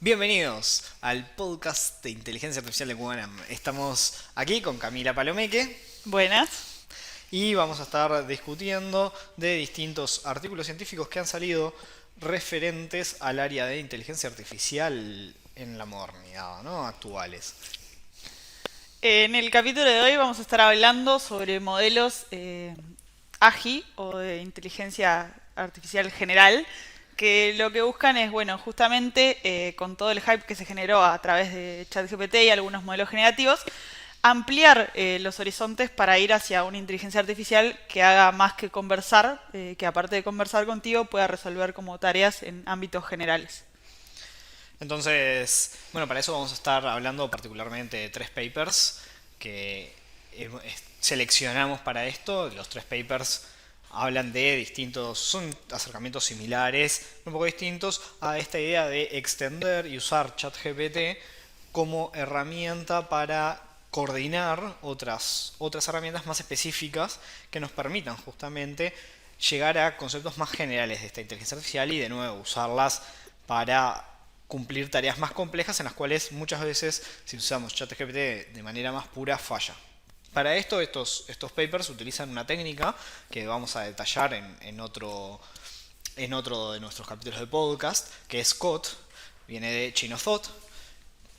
Bienvenidos al podcast de Inteligencia Artificial de QANAM. Estamos aquí con Camila Palomeque Buenas. y vamos a estar discutiendo de distintos artículos científicos que han salido referentes al área de inteligencia artificial en la modernidad, ¿no? Actuales. En el capítulo de hoy vamos a estar hablando sobre modelos AGI o de inteligencia artificial general, que lo que buscan es, bueno, justamente con todo el hype que se generó a través de ChatGPT y algunos modelos generativos, ampliar los horizontes para ir hacia una inteligencia artificial que haga más que conversar, que aparte de conversar contigo pueda resolver como tareas en ámbitos generales. Entonces, bueno, para eso vamos a estar hablando particularmente de tres papers que seleccionamos para esto. Los tres papers hablan de distintos, son acercamientos similares, un poco distintos a esta idea de extender y usar ChatGPT como herramienta para coordinar otras herramientas más específicas que nos permitan justamente llegar a conceptos más generales de esta inteligencia artificial y de nuevo usarlas para cumplir tareas más complejas en las cuales muchas veces si usamos ChatGPT de manera más pura falla. Para esto estos papers utilizan una técnica que vamos a detallar en otro de nuestros capítulos de podcast, que es COT, viene de Chain of Thought,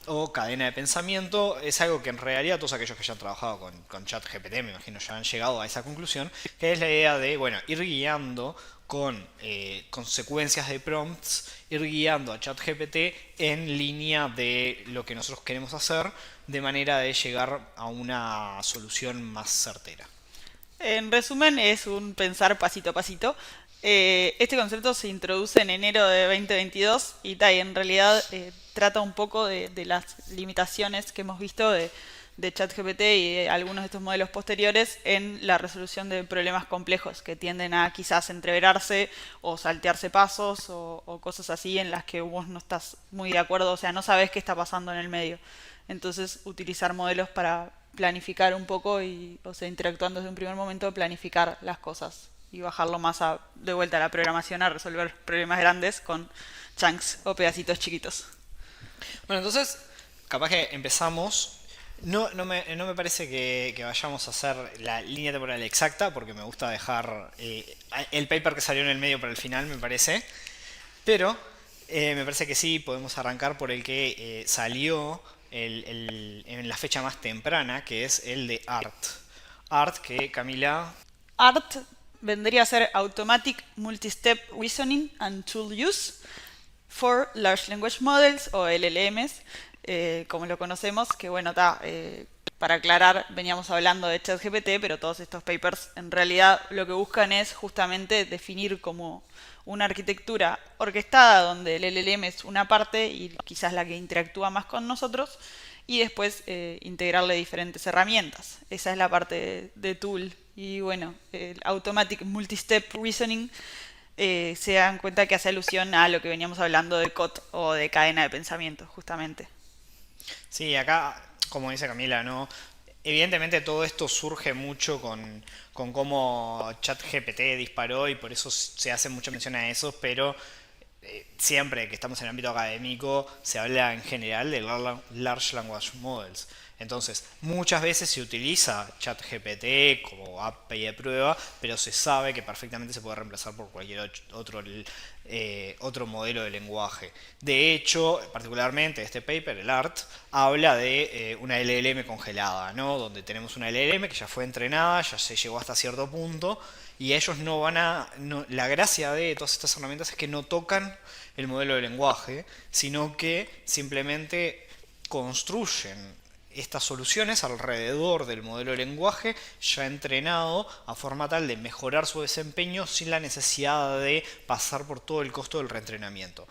o cadena de pensamiento. Es algo que en realidad todos aquellos que ya han trabajado con ChatGPT, me imagino, ya han llegado a esa conclusión, que es la idea de, bueno, ir guiando con consecuencias de prompts, ir guiando a ChatGPT en línea de lo que nosotros queremos hacer, de manera de llegar a una solución más certera. En resumen, es un pensar pasito a pasito. Este concepto se introduce en enero de 2022 y en realidad trata un poco de las limitaciones que hemos visto de ChatGPT y de algunos de estos modelos posteriores en la resolución de problemas complejos que tienden a quizás entreverarse o saltearse pasos o cosas así en las que vos no estás muy de acuerdo, o sea, no sabes qué está pasando en el medio. Entonces, utilizar modelos para planificar un poco y, o sea, interactuando desde un primer momento, planificar las cosas y bajarlo más de vuelta a la programación a resolver problemas grandes con chunks o pedacitos chiquitos. Bueno, entonces, capaz que empezamos. No me parece que vayamos a hacer la línea temporal exacta, porque me gusta dejar el paper que salió en el medio para el final, me parece. Pero me parece que sí podemos arrancar por el que salió en la fecha más temprana, que es el de ART. ART, que Camila. ART vendría a ser Automatic Multi-Step Reasoning and Tool Use for Large Language Models o LLMs, como lo conocemos, que bueno, para aclarar, veníamos hablando de ChatGPT, pero todos estos papers en realidad lo que buscan es justamente definir como una arquitectura orquestada donde el LLM es una parte y quizás la que interactúa más con nosotros y después integrarle diferentes herramientas. Esa es la parte de tool. Y bueno, el Automatic Multi-Step Reasoning se dan cuenta que hace alusión a lo que veníamos hablando de COT o de cadena de pensamiento, justamente. Sí, acá, como dice Camila, ¿no? Evidentemente todo esto surge mucho con cómo ChatGPT disparó y por eso se hace mucha mención a eso, pero siempre que estamos en el ámbito académico se habla en general de Large Language Models. Entonces, muchas veces se utiliza ChatGPT como API de prueba, pero se sabe que perfectamente se puede reemplazar por cualquier otro modelo de lenguaje. De hecho, particularmente este paper, el ART, habla de una LLM congelada, ¿no? Donde tenemos una LLM que ya fue entrenada, ya se llegó hasta cierto punto, y ellos no van a... la gracia de todas estas herramientas es que no tocan el modelo de lenguaje, sino que simplemente construyen estas soluciones alrededor del modelo de lenguaje ya entrenado a forma tal de mejorar su desempeño sin la necesidad de pasar por todo el costo del reentrenamiento.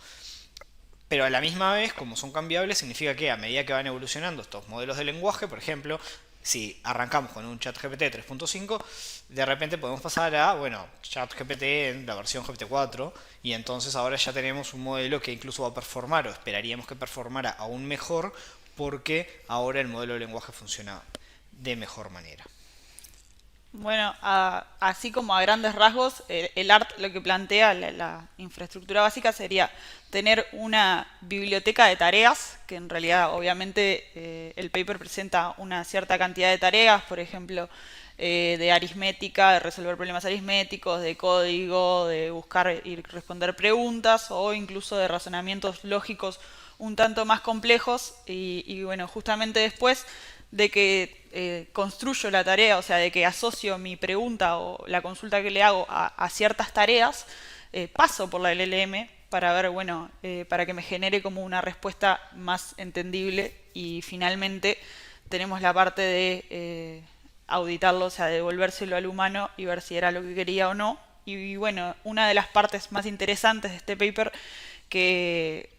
Pero a la misma vez, como son cambiables, significa que a medida que van evolucionando estos modelos de lenguaje, por ejemplo, si arrancamos con un ChatGPT 3.5, de repente podemos pasar a, bueno, ChatGPT en la versión GPT 4, y entonces ahora ya tenemos un modelo que incluso va a performar, o esperaríamos que performara aún mejor, porque ahora el modelo de lenguaje funciona de mejor manera. Bueno, así como a grandes rasgos, el ART lo que plantea, la infraestructura básica sería tener una biblioteca de tareas, que en realidad obviamente el paper presenta una cierta cantidad de tareas, por ejemplo, de aritmética, de resolver problemas aritméticos, de código, de buscar y responder preguntas, o incluso de razonamientos lógicos un tanto más complejos. Y bueno, justamente después de que construyo la tarea, o sea, de que asocio mi pregunta o la consulta que le hago a ciertas tareas, paso por la LLM para ver, bueno, para que me genere como una respuesta más entendible, y finalmente tenemos la parte de auditarlo, o sea, devolvérselo al humano y ver si era lo que quería o no. Y bueno, una de las partes más interesantes de este paper, que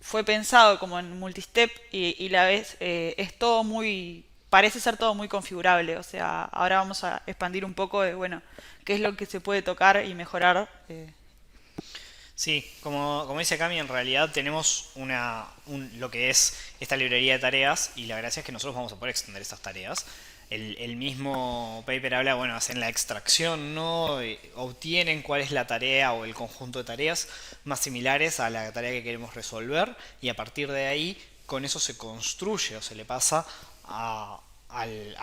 fue pensado como en multistep y la vez es todo muy, parece ser todo muy configurable. O sea, ahora vamos a expandir un poco de, bueno, qué es lo que se puede tocar y mejorar. Sí, como dice Cami, en realidad tenemos lo que es esta librería de tareas y la gracia es que nosotros vamos a poder extender estas tareas. El mismo paper habla, bueno, hacen la extracción, ¿no? Obtienen cuál es la tarea o el conjunto de tareas más similares a la tarea que queremos resolver y a partir de ahí con eso se construye o se le pasa a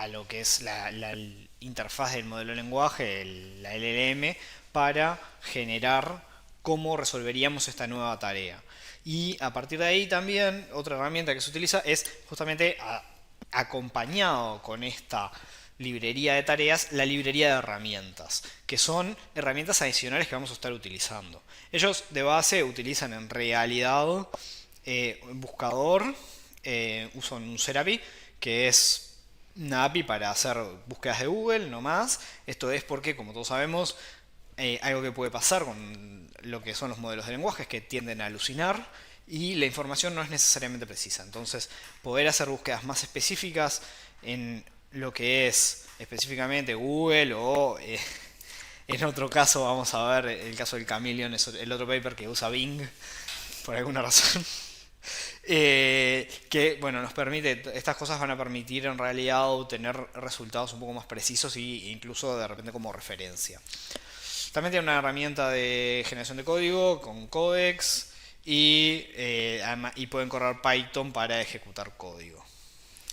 lo que es la interfaz del modelo de lenguaje, la LLM, para generar cómo resolveríamos esta nueva tarea. Y a partir de ahí también otra herramienta que se utiliza es justamente acompañado con esta librería de tareas, la librería de herramientas, que son herramientas adicionales que vamos a estar utilizando. Ellos de base utilizan en realidad un buscador, usan un Serapi, que es una API para hacer búsquedas de Google, no más. Esto es porque, como todos sabemos, algo que puede pasar con lo que son los modelos de lenguaje es que tienden a alucinar y la información no es necesariamente precisa. Entonces, poder hacer búsquedas más específicas en lo que es específicamente Google o en otro caso, vamos a ver, el caso del Chameleon es el otro paper que usa Bing por alguna razón. Que bueno, nos permite, estas cosas van a permitir en realidad obtener resultados un poco más precisos e incluso de repente como referencia. También tiene una herramienta de generación de código con Codex y pueden correr Python para ejecutar código.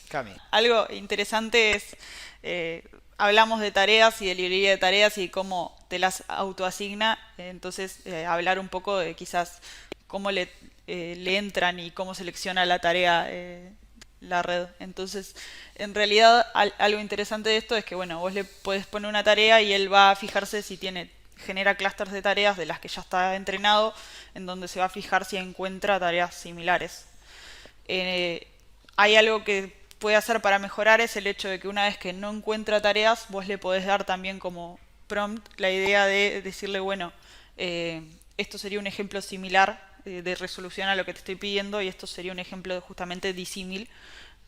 Cami. Algo interesante es, hablamos de tareas y de librería de tareas y cómo te las autoasigna, entonces hablar un poco de quizás cómo le entran y cómo selecciona la tarea la red. Entonces, en realidad algo interesante de esto es que, bueno, vos le podés poner una tarea y él va a fijarse si genera clústeres de tareas de las que ya está entrenado, en donde se va a fijar si encuentra tareas similares. Hay algo que puede hacer para mejorar, es el hecho de que una vez que no encuentra tareas, vos le podés dar también como prompt la idea de decirle, bueno, esto sería un ejemplo similar de resolución a lo que te estoy pidiendo y esto sería un ejemplo de justamente disímil,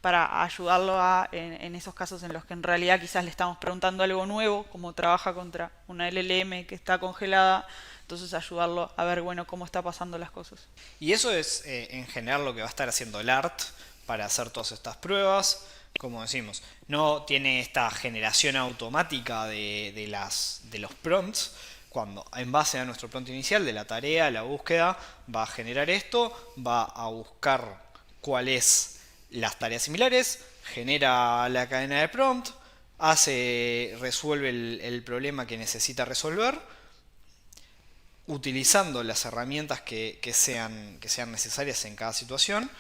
para ayudarlo en esos casos en los que en realidad quizás le estamos preguntando algo nuevo, como trabaja contra una LLM que está congelada, entonces ayudarlo a ver, bueno, cómo está pasando las cosas. Y eso es en general lo que va a estar haciendo el ART para hacer todas estas pruebas. Como decimos, no tiene esta generación automática de los prompts. Cuando en base a nuestro prompt inicial de la tarea, la búsqueda, va a generar esto, va a buscar cuáles las tareas similares, genera la cadena de prompt, resuelve el problema que necesita resolver, utilizando las herramientas que sean necesarias en cada situación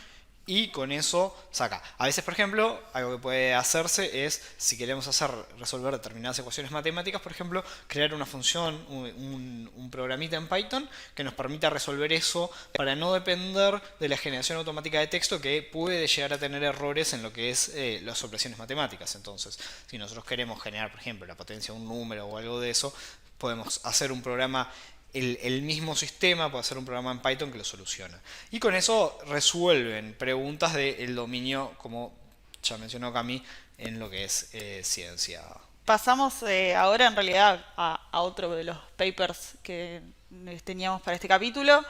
y con eso saca. A veces, por ejemplo, algo que puede hacerse es, si queremos resolver determinadas ecuaciones matemáticas, por ejemplo, crear una función, un programita en Python que nos permita resolver eso para no depender de la generación automática de texto que puede llegar a tener errores en lo que es las operaciones matemáticas. Entonces, si nosotros queremos generar, por ejemplo, la potencia de un número o algo de eso, podemos hacer un programa. El mismo sistema puede hacer un programa en Python que lo soluciona. Y con eso resuelven preguntas del dominio, como ya mencionó Cami, en lo que es ciencia. Pasamos ahora en realidad a otro de los papers que teníamos para este capítulo.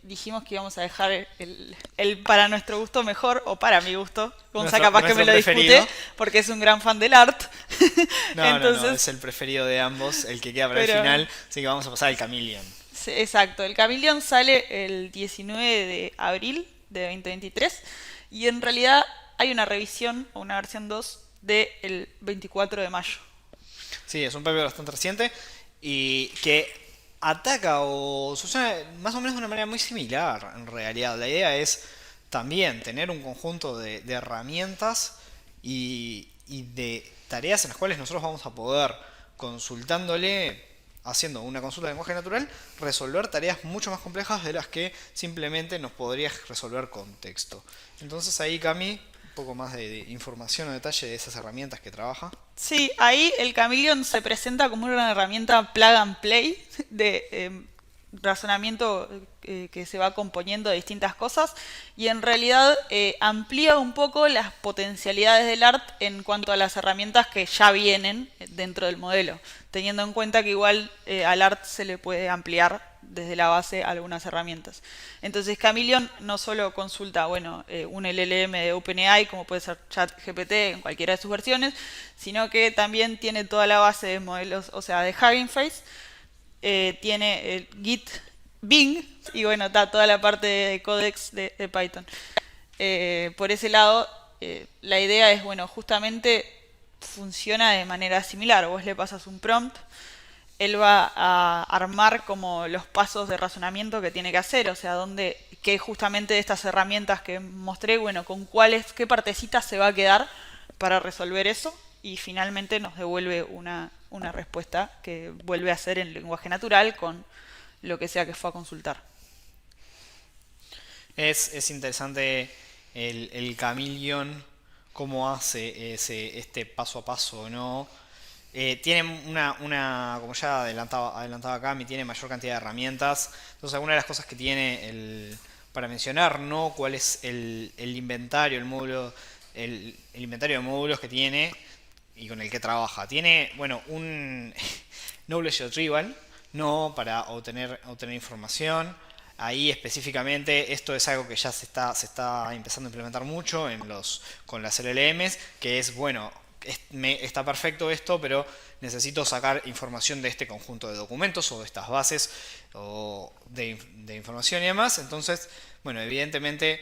Dijimos que íbamos a dejar el para nuestro gusto mejor, o para mi gusto. Gonza capaz que me lo discute, porque es un gran fan del art. No, Entonces, es el preferido de ambos, el que queda para el pero final, así que vamos a pasar al Chameleon. sí, exacto, el Chameleon sale el 19 de abril de 2023 y en realidad hay una revisión o una versión 2 del 24 de mayo. Sí, es un paper bastante reciente y que ataca o soluciona más o menos de una manera muy similar en realidad. La idea es también tener un conjunto de herramientas y de tareas en las cuales nosotros vamos a poder, consultándole, haciendo una consulta de lenguaje natural, resolver tareas mucho más complejas de las que simplemente nos podría resolver con texto. Entonces ahí, Cami, un poco más de información o detalle de esas herramientas que trabaja. Sí, ahí el Chameleon se presenta como una herramienta plug and play de razonamiento que se va componiendo de distintas cosas y en realidad amplía un poco las potencialidades del ART en cuanto a las herramientas que ya vienen dentro del modelo, teniendo en cuenta que igual al ART se le puede ampliar desde la base algunas herramientas. Entonces Chameleon no solo consulta, bueno, un LLM de OpenAI, como puede ser ChatGPT en cualquiera de sus versiones, sino que también tiene toda la base de modelos, o sea, de Hugging Face, tiene el Git Bing y bueno, está toda la parte de codex de Python. Por ese lado, la idea es, bueno, justamente funciona de manera similar. Vos le pasas un prompt, él va a armar como los pasos de razonamiento que tiene que hacer, o sea, qué justamente de estas herramientas que mostré, bueno, con qué partecitas se va a quedar para resolver eso y finalmente nos devuelve una respuesta que vuelve a ser en lenguaje natural con lo que sea que fue a consultar. Es interesante el Chameleon, cómo hace este paso a paso, ¿no? Tiene como ya adelantaba Cami, tiene mayor cantidad de herramientas. Entonces, alguna de las cosas que tiene para mencionar, ¿no? Cuál es el inventario, el módulo, el inventario de módulos que tiene y con el que trabaja. Tiene, bueno, un knowledge retrieval, ¿no? Para obtener información. Ahí específicamente esto es algo que ya se está empezando a implementar mucho con las LLMs, que es, bueno, está perfecto esto, pero necesito sacar información de este conjunto de documentos o de estas bases o de información y demás. Entonces, bueno, evidentemente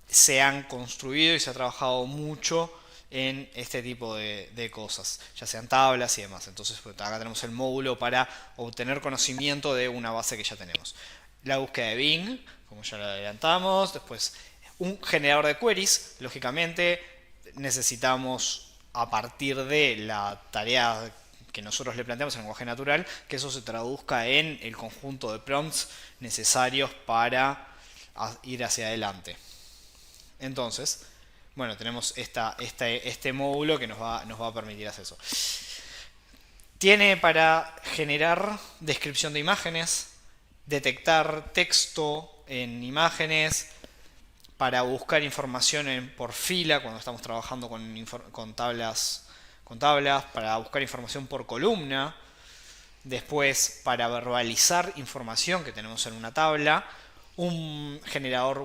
se han construido y se ha trabajado mucho en este tipo de cosas, ya sean tablas y demás. Entonces, pues, acá tenemos el módulo para obtener conocimiento de una base que ya tenemos. La búsqueda de Bing, como ya lo adelantamos. Después, un generador de queries. Lógicamente, necesitamos, a partir de la tarea que nosotros le planteamos en lenguaje natural, que eso se traduzca en el conjunto de prompts necesarios para ir hacia adelante. Entonces, bueno, tenemos este módulo que nos va a permitir hacer eso. Tiene para generar descripción de imágenes, detectar texto en imágenes, para buscar información por fila cuando estamos trabajando con tablas, para buscar información por columna, después para verbalizar información que tenemos en una tabla, un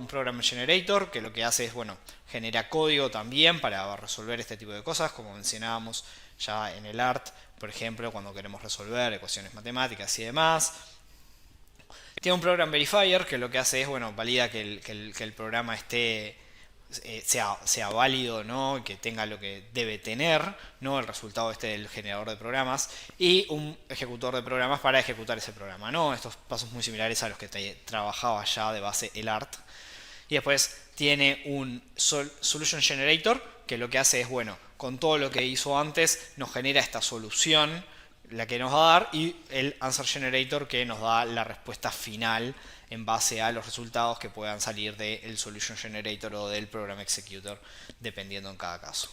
program generator, que lo que hace es, bueno, genera código también para resolver este tipo de cosas, como mencionábamos ya en el ART, por ejemplo, cuando queremos resolver ecuaciones matemáticas y demás. Tiene un program verifier que lo que hace es, bueno, valida que el programa sea válido, ¿no? Que tenga lo que debe tener, ¿no? El resultado del generador de programas, y un ejecutor de programas para ejecutar ese programa, ¿no? Estos pasos muy similares a los que trabajaba ya de base el ART. Y después tiene un Solution Generator que lo que hace es, bueno, con todo lo que hizo antes nos genera esta solución, la que nos va a dar, y el Answer Generator que nos da la respuesta final en base a los resultados que puedan salir del Solution Generator o del Program Executor, dependiendo en cada caso.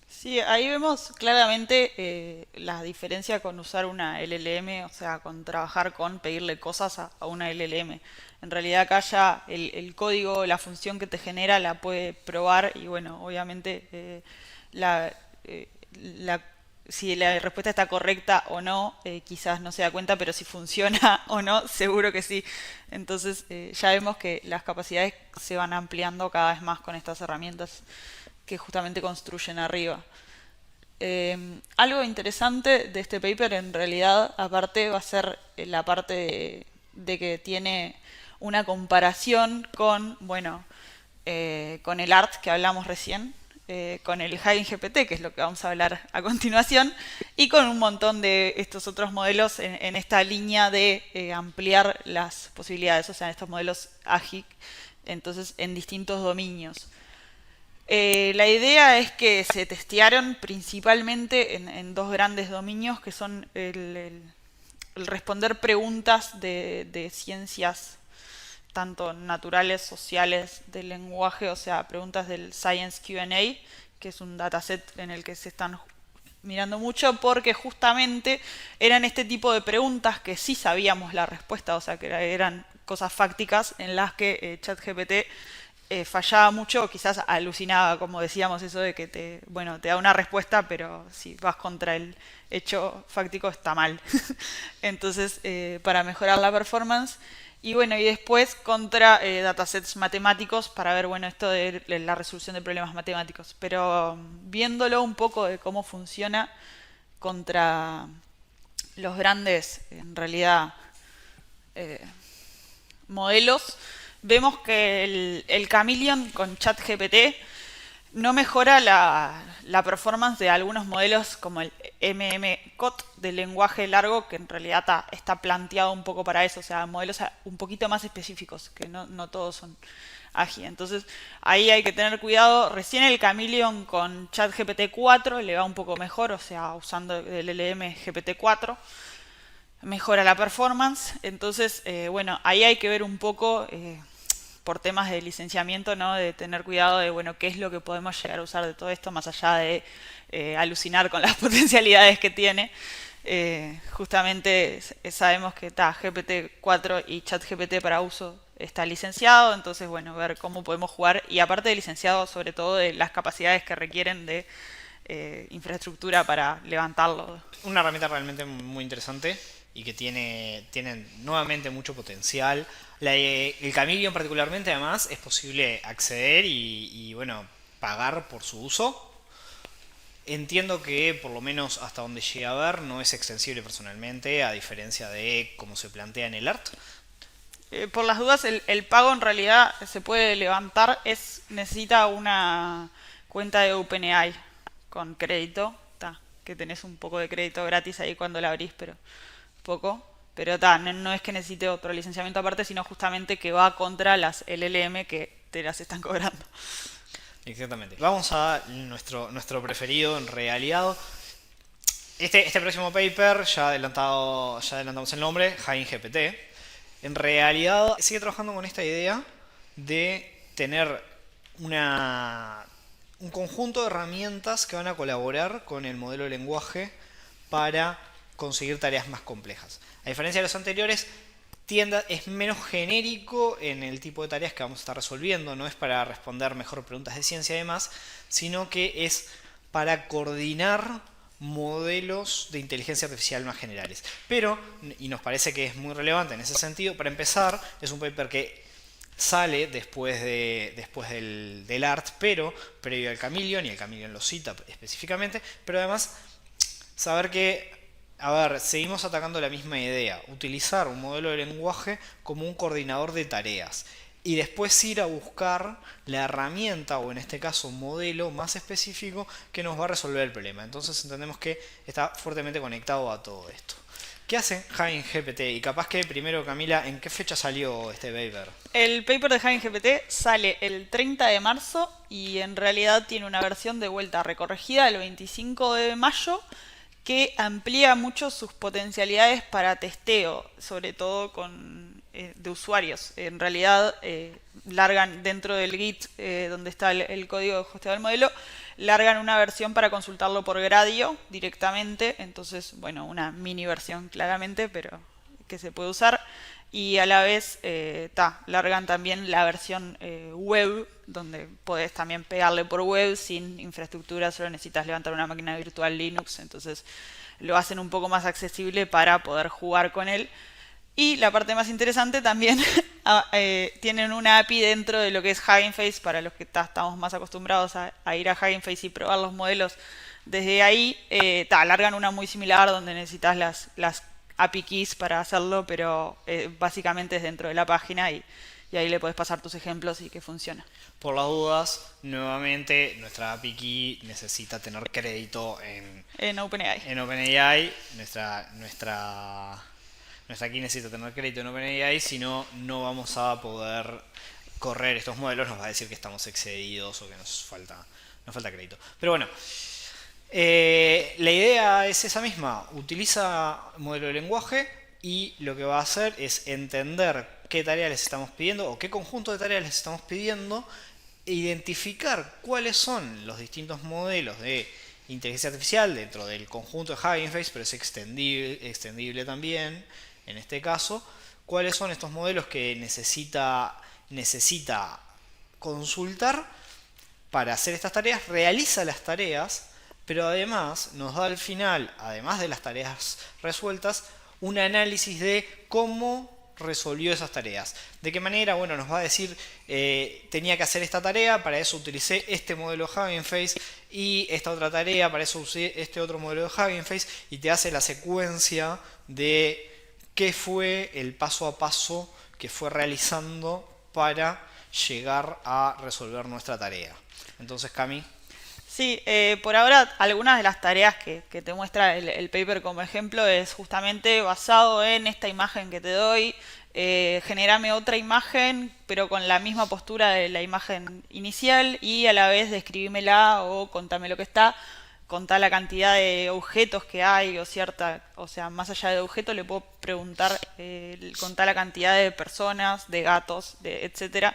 Sí, ahí vemos claramente la diferencia con usar una LLM, o sea, con trabajar con pedirle cosas a una LLM. En realidad acá ya el código, la función que te genera la puede probar y bueno, obviamente la, eh, la- si la respuesta está correcta o no, quizás no se da cuenta, pero si funciona o no, seguro que sí. Entonces ya vemos que las capacidades se van ampliando cada vez más con estas herramientas que justamente construyen arriba. Algo interesante de este paper en realidad, aparte, va a ser la parte de que tiene una comparación con, bueno, con el ART que hablamos recién, con el Hugging GPT, que es lo que vamos a hablar a continuación, y con un montón de estos otros modelos en esta línea de ampliar las posibilidades, o sea, estos modelos AGIC, entonces en distintos dominios. La idea es que se testearon principalmente en dos grandes dominios, que son el responder preguntas de ciencias tanto naturales, sociales, del lenguaje, o sea, preguntas del Science Q&A, que es un dataset en el que se están mirando mucho, porque justamente eran este tipo de preguntas que sí sabíamos la respuesta, o sea, que eran cosas fácticas en las que ChatGPT fallaba mucho, o quizás alucinaba, como decíamos, eso de que te da una respuesta, pero si vas contra el hecho fáctico está mal. Entonces, para mejorar la performance. Y bueno, y después contra datasets matemáticos para ver, bueno, esto de la resolución de problemas matemáticos. Pero viéndolo un poco de cómo funciona contra los grandes, en realidad, modelos, vemos que el Chameleon con ChatGPT no mejora la performance de algunos modelos como el MMCOT de lenguaje largo, que en realidad está planteado un poco para eso, o sea, modelos un poquito más específicos, que no todos son AGI. Entonces, ahí hay que tener cuidado. Recién el Chameleon con ChatGPT 4 le va un poco mejor, o sea, usando el LLM GPT-4, mejora la performance. Entonces, bueno, ahí hay que ver un poco por temas de licenciamiento, ¿no? De tener cuidado de, bueno, qué es lo que podemos llegar a usar de todo esto, más allá de alucinar con las potencialidades que tiene. Justamente sabemos que está GPT-4 y ChatGPT para uso está licenciado, entonces, bueno, ver cómo podemos jugar, y aparte de licenciado, sobre todo de las capacidades que requieren de infraestructura para levantarlo. Una herramienta realmente muy interesante y que tiene nuevamente mucho potencial. El Chameleon particularmente, además, es posible acceder y bueno, pagar por su uso. Entiendo que, por lo menos hasta donde llegué a ver, no es extensible personalmente, a diferencia de cómo se plantea en el ART. Por las dudas, el pago en realidad se puede levantar, necesita una cuenta de OpenAI con crédito, que tenés un poco de crédito gratis ahí cuando la abrís, pero poco. Pero no es que necesite otro licenciamiento aparte, sino justamente que va contra las LLM que te las están cobrando. Exactamente. Vamos a nuestro preferido en realidad. Este próximo paper, ya adelantamos el nombre, Hugging GPT. En realidad sigue trabajando con esta idea de tener un conjunto de herramientas que van a colaborar con el modelo de lenguaje para conseguir tareas más complejas. A diferencia de los anteriores, es menos genérico en el tipo de tareas que vamos a estar resolviendo. No es para responder mejor preguntas de ciencia y demás, sino que es para coordinar modelos de inteligencia artificial más generales. Pero, y nos parece que es muy relevante en ese sentido, para empezar, es un paper que sale después del ART, pero previo al Chameleon, y el Chameleon lo cita específicamente, pero además saber que, seguimos atacando la misma idea, utilizar un modelo de lenguaje como un coordinador de tareas y después ir a buscar la herramienta, o en este caso un modelo más específico que nos va a resolver el problema. Entonces entendemos que está fuertemente conectado a todo esto. ¿Qué hace Hugging GPT? Y capaz que primero, Camila, ¿en qué fecha salió este paper? El paper de Hugging GPT sale el 30 de marzo y en realidad tiene una versión de vuelta recorregida el 25 de mayo que amplía mucho sus potencialidades para testeo, sobre todo de usuarios. En realidad largan dentro del Git, donde está el código de hosteado del modelo, largan una versión para consultarlo por Gradio directamente, entonces, bueno, una mini versión claramente, pero que se puede usar. Y a la vez largan también la versión web, donde podés también pegarle por web sin infraestructura, solo necesitas levantar una máquina virtual Linux, entonces lo hacen un poco más accesible para poder jugar con él. Y la parte más interesante también, tienen una API dentro de lo que es Hugging Face, para los que estamos más acostumbrados a ir a Hugging Face y probar los modelos desde ahí. Largan una muy similar donde necesitas las API keys para hacerlo, pero básicamente es dentro de la página y ahí le puedes pasar tus ejemplos y que funciona. Por las dudas, nuevamente nuestra API key necesita tener crédito En OpenAI. en OpenAI. Nuestra key necesita tener crédito en OpenAI, si no, no vamos a poder correr estos modelos. Nos va a decir que estamos excedidos o que nos falta crédito. Pero bueno, la idea es esa misma. Utiliza modelo de lenguaje y lo que va a hacer es entender qué tarea les estamos pidiendo o qué conjunto de tareas les estamos pidiendo, e identificar cuáles son los distintos modelos de inteligencia artificial dentro del conjunto de Hugging Face, pero es extendible también en este caso. Cuáles son estos modelos que necesita consultar para hacer estas tareas, realiza las tareas, pero además nos da al final, además de las tareas resueltas, un análisis de cómo resolvió esas tareas. ¿De qué manera? Bueno, nos va a decir, tenía que hacer esta tarea, para eso utilicé este modelo de Hugging Face, y esta otra tarea, para eso usé este otro modelo de Hugging Face, y te hace la secuencia de qué fue el paso a paso que fue realizando para llegar a resolver nuestra tarea. Entonces, Cami. Sí, por ahora algunas de las tareas que te muestra el paper como ejemplo es justamente basado en esta imagen que te doy. Generame otra imagen, pero con la misma postura de la imagen inicial, y a la vez describímela o contame lo que está, contá la cantidad de objetos que hay o sea, más allá de objetos le puedo preguntar, contá la cantidad de personas, de gatos, etcétera.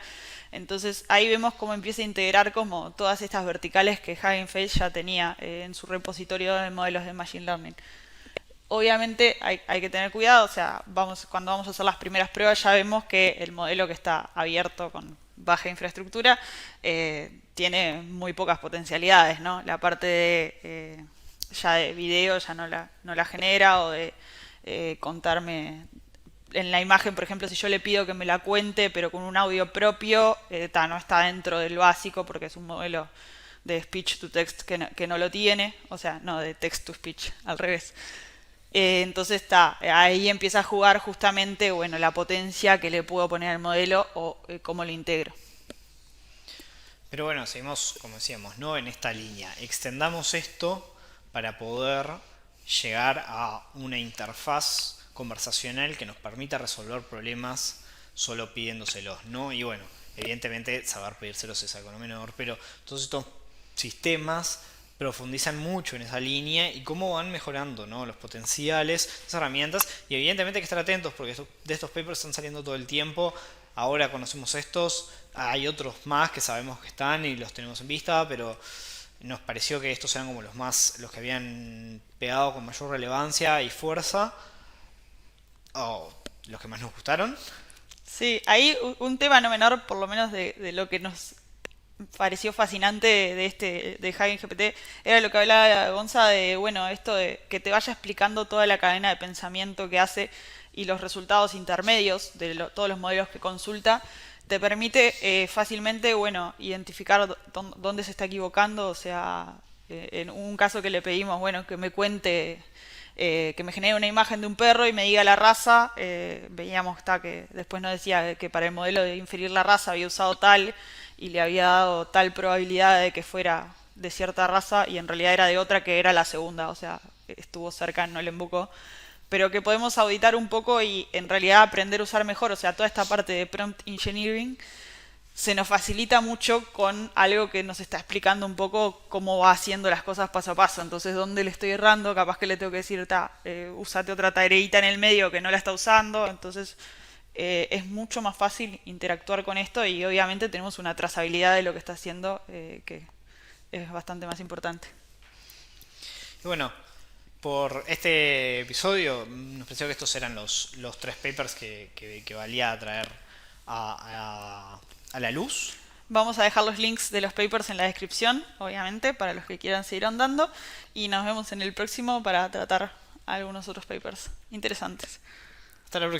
Entonces ahí vemos cómo empieza a integrar como todas estas verticales que Hugging Face ya tenía en su repositorio de modelos de Machine Learning. Obviamente hay que tener cuidado, o sea, cuando vamos a hacer las primeras pruebas ya vemos que el modelo que está abierto con baja infraestructura tiene muy pocas potencialidades, ¿no? La parte de ya de video ya no la genera, o de contarme en la imagen, por ejemplo, si yo le pido que me la cuente pero con un audio propio, no está dentro del básico porque es un modelo de speech to text que no lo tiene, o sea, no, de text to speech, al revés. Entonces ahí empieza a jugar justamente, bueno, la potencia que le puedo poner al modelo o cómo lo integro. Pero bueno, seguimos, como decíamos, ¿no? En esta línea. Extendamos esto para poder llegar a una interfaz conversacional que nos permita resolver problemas solo pidiéndoselos, ¿no? Y bueno, evidentemente saber pedírselos es algo no menor, pero todos estos sistemas profundizan mucho en esa línea y cómo van mejorando, ¿no? Los potenciales, las herramientas, y evidentemente hay que estar atentos porque de estos papers están saliendo todo el tiempo. Ahora conocemos estos, hay otros más que sabemos que están y los tenemos en vista, pero nos pareció que estos eran como los que habían pegado con mayor relevancia y fuerza, o los que más nos gustaron. Sí, ahí un tema no menor, por lo menos de lo que nos pareció fascinante de Hugging GPT, era lo que hablaba Gonza de, bueno, esto de que te vaya explicando toda la cadena de pensamiento que hace y los resultados intermedios de todos los modelos que consulta. Te permite fácilmente, bueno, identificar dónde se está equivocando. O sea, en un caso que le pedimos, bueno, que me cuente, que me genere una imagen de un perro y me diga la raza, veíamos que después nos decía que para el modelo de inferir la raza había usado tal y le había dado tal probabilidad de que fuera de cierta raza y en realidad era de otra que era la segunda, o sea, estuvo cerca, no le embocó. Pero que podemos auditar un poco y en realidad aprender a usar mejor, o sea, toda esta parte de prompt engineering se nos facilita mucho con algo que nos está explicando un poco cómo va haciendo las cosas paso a paso. Entonces, ¿dónde le estoy errando? Capaz que le tengo que decir, usate otra tareita en el medio que no la está usando. Entonces, es mucho más fácil interactuar con esto y obviamente tenemos una trazabilidad de lo que está haciendo que es bastante más importante. Y bueno, por este episodio nos pareció que estos eran los 3 papers que valía traer a la luz. Vamos a dejar los links de los papers en la descripción, obviamente, para los que quieran seguir andando. Y nos vemos en el próximo para tratar algunos otros papers interesantes. Hasta la próxima.